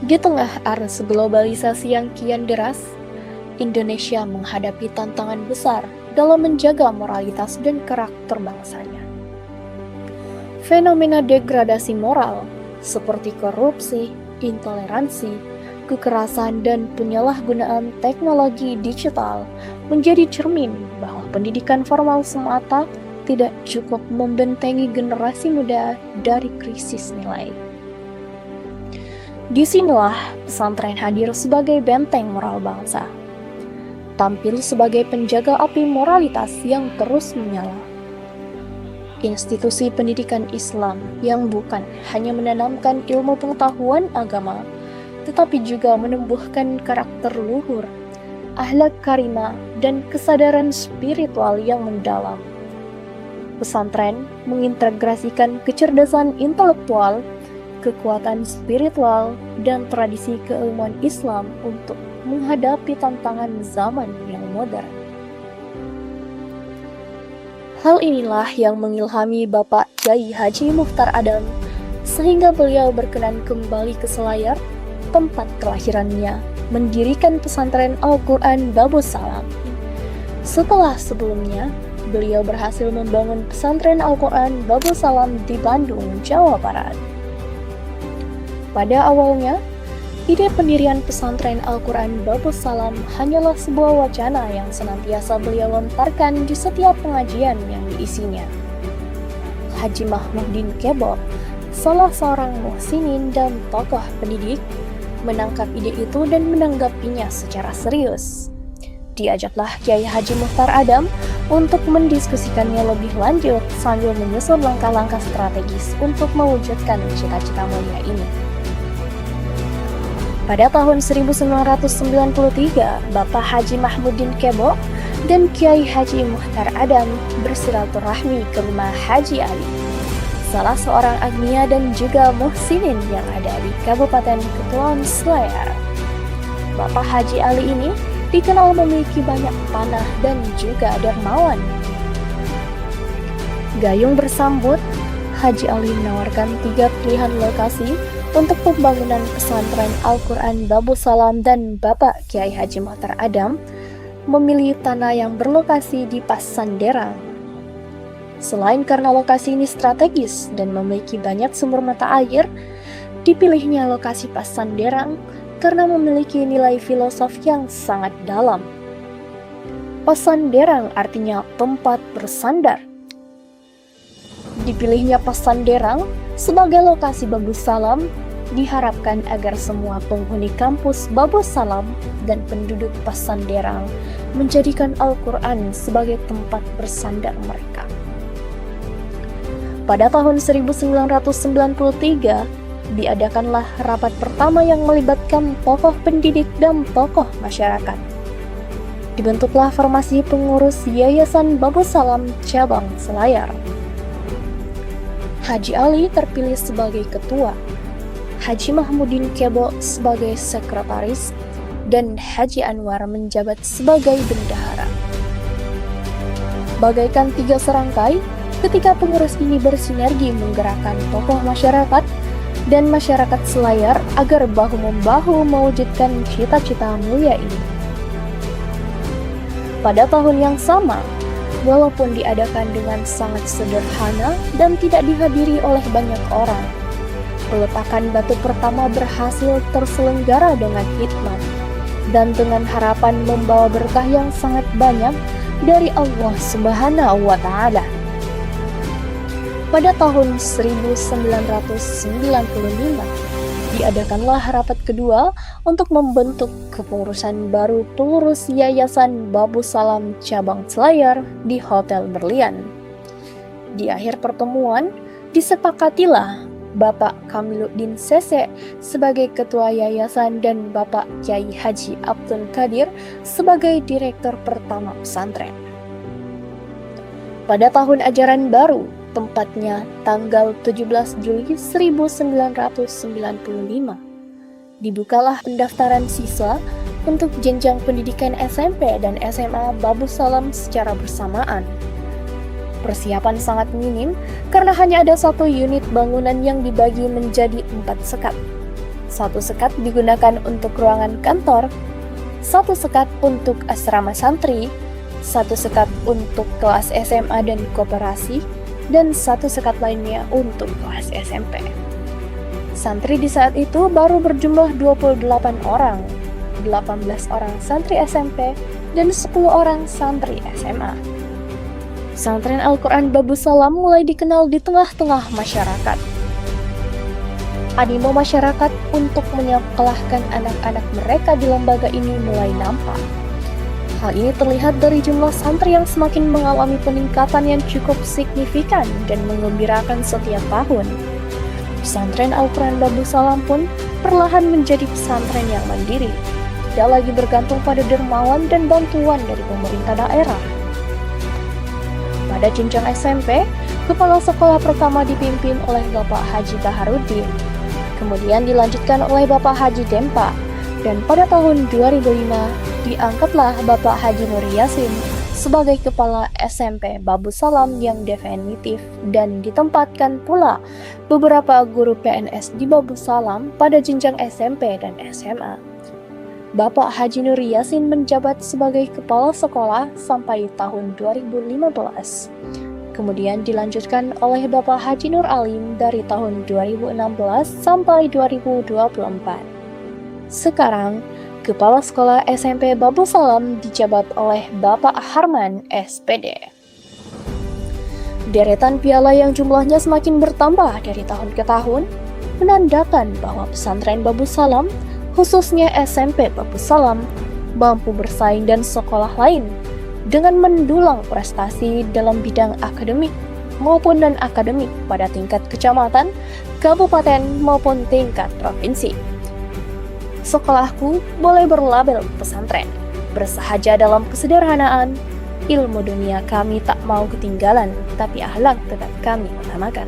Di tengah arus globalisasi yang kian deras, Indonesia menghadapi tantangan besar dalam menjaga moralitas dan karakter bangsanya. Fenomena degradasi moral seperti korupsi, intoleransi, kekerasan, dan penyalahgunaan teknologi digital menjadi cermin bahwa pendidikan formal semata tidak cukup membentengi generasi muda dari krisis nilai. Disinilah pesantren hadir sebagai benteng moral bangsa, tampil sebagai penjaga api moralitas yang terus menyala. Institusi pendidikan Islam yang bukan hanya menanamkan ilmu pengetahuan agama, tetapi juga menumbuhkan karakter luhur, akhlak karimah, dan kesadaran spiritual yang mendalam. Pesantren mengintegrasikan kecerdasan intelektual, kekuatan spiritual, dan tradisi keilmuan Islam untuk menghadapi tantangan zaman yang modern. Hal inilah yang mengilhami Bapak Kyai Haji Muchtar Adam, sehingga beliau berkenan kembali ke Selayar, tempat kelahirannya, mendirikan pesantren Al-Quran Babus Salam. Setelah sebelumnya, beliau berhasil membangun pesantren Al-Quran Babus Salam di Bandung, Jawa Barat. Pada awalnya, ide pendirian pesantren Al-Quran Babus Salam hanyalah sebuah wacana yang senantiasa beliau lontarkan di setiap pengajian yang diisinya. Haji Mahmudin Kebo, salah seorang muhsinin dan tokoh pendidik, menangkap ide itu dan menanggapinya secara serius. Diajaklah Kyai Haji Muchtar Adam untuk mendiskusikannya lebih lanjut sambil menyusun langkah-langkah strategis untuk mewujudkan cita-cita mulia ini. Pada tahun 1993, Bapak Haji Mahmudin Kebo dan Kyai Haji Muchtar Adam bersilaturahmi ke rumah Haji Ali, salah seorang agnia dan juga muhsinin yang ada di Kabupaten Kepulauan Selayar. Bapak Haji Ali ini dikenal memiliki banyak panah dan juga dermawan. Gayung bersambut, Haji Ali menawarkan 3 pilihan lokasi untuk pembangunan pesantren Al-Quran Babus Salam, dan Bapak Kyai Haji Muchtar Adam memilih tanah yang berlokasi di Pasanderang. Selain karena lokasi ini strategis dan memiliki banyak sumber mata air, dipilihnya lokasi Pasanderang karena memiliki nilai filosofi yang sangat dalam. Pasanderang artinya tempat bersandar. Dipilihnya Pasanderang sebagai lokasi Babus Salam diharapkan agar semua penghuni kampus Babus Salam dan penduduk Pasanderang menjadikan Al-Quran sebagai tempat bersandar mereka. Pada tahun 1993, diadakanlah rapat pertama yang melibatkan tokoh pendidik dan tokoh masyarakat. Dibentuklah formasi pengurus Yayasan Babus Salam Cabang Selayar. Haji Ali terpilih sebagai ketua, Haji Mahmudin Kebo sebagai sekretaris, dan Haji Anwar menjabat sebagai bendahara. Bagaikan 3 serangkai, ketika pengurus ini bersinergi menggerakkan tokoh masyarakat dan masyarakat Selayar agar bahu-membahu mewujudkan cita-cita mulia ini. Pada tahun yang sama, walaupun diadakan dengan sangat sederhana dan tidak dihadiri oleh banyak orang, peletakan batu pertama berhasil terselenggara dengan hikmat dan dengan harapan membawa berkah yang sangat banyak dari Allah Subhanahu wa Ta'ala. Pada tahun 1995, diadakanlah rapat kedua untuk membentuk kepengurusan baru pengurus Yayasan Babus Salam Cabang Selayar di Hotel Berlian. Di akhir pertemuan, disepakatilah Bapak Kamiluddin Sese sebagai ketua yayasan dan Bapak Kyai Haji Abdul Qadir sebagai direktur pertama pesantren. Pada tahun ajaran baru, tempatnya tanggal 17 Juli 1995, dibukalah pendaftaran siswa untuk jenjang pendidikan SMP dan SMA Babus Salam secara bersamaan. Persiapan sangat minim karena hanya ada 1 unit bangunan yang dibagi menjadi 4 sekat. 1 sekat digunakan untuk ruangan kantor, 1 sekat untuk asrama santri, 1 sekat untuk kelas SMA dan koperasi, dan 1 sekat lainnya untuk kelas SMP. Santri di saat itu baru berjumlah 28 orang, 18 orang santri SMP, dan 10 orang santri SMA. Pesantren Al-Quran Babus Salam mulai dikenal di tengah-tengah masyarakat. Animo masyarakat untuk menyekolahkan anak-anak mereka di lembaga ini mulai nampak. Hal ini terlihat dari jumlah santri yang semakin mengalami peningkatan yang cukup signifikan dan menggembirakan setiap tahun. Pesantren Al-Quran Babus Salam pun perlahan menjadi pesantren yang mandiri, tidak lagi bergantung pada dermawan dan bantuan dari pemerintah daerah. Pada jenjang SMP, kepala sekolah pertama dipimpin oleh Bapak Haji Baharudin, kemudian dilanjutkan oleh Bapak Haji Dempa, dan pada tahun 2005 diangkatlah Bapak Haji Nur Yasin sebagai kepala SMP Babus Salam yang definitif, dan ditempatkan pula beberapa guru PNS di Babus Salam pada jenjang SMP dan SMA. Bapak Haji Nur Yasin menjabat sebagai kepala sekolah sampai tahun 2015. Kemudian dilanjutkan oleh Bapak Haji Nur Alim dari tahun 2016 sampai 2024. Sekarang, Kepala Sekolah SMP Babus Salam dijabat oleh Bapak Harman, SPD. Deretan piala yang jumlahnya semakin bertambah dari tahun ke tahun menandakan bahwa pesantren Babus Salam, khususnya SMP Babus Salam, mampu bersaing dan sekolah lain dengan mendulang prestasi dalam bidang akademik maupun non-akademik pada tingkat kecamatan, kabupaten, maupun tingkat provinsi. Sekolahku boleh berlabel pesantren, bersahaja dalam kesederhanaan, ilmu dunia kami tak mau ketinggalan, tapi akhlak tetap kami utamakan.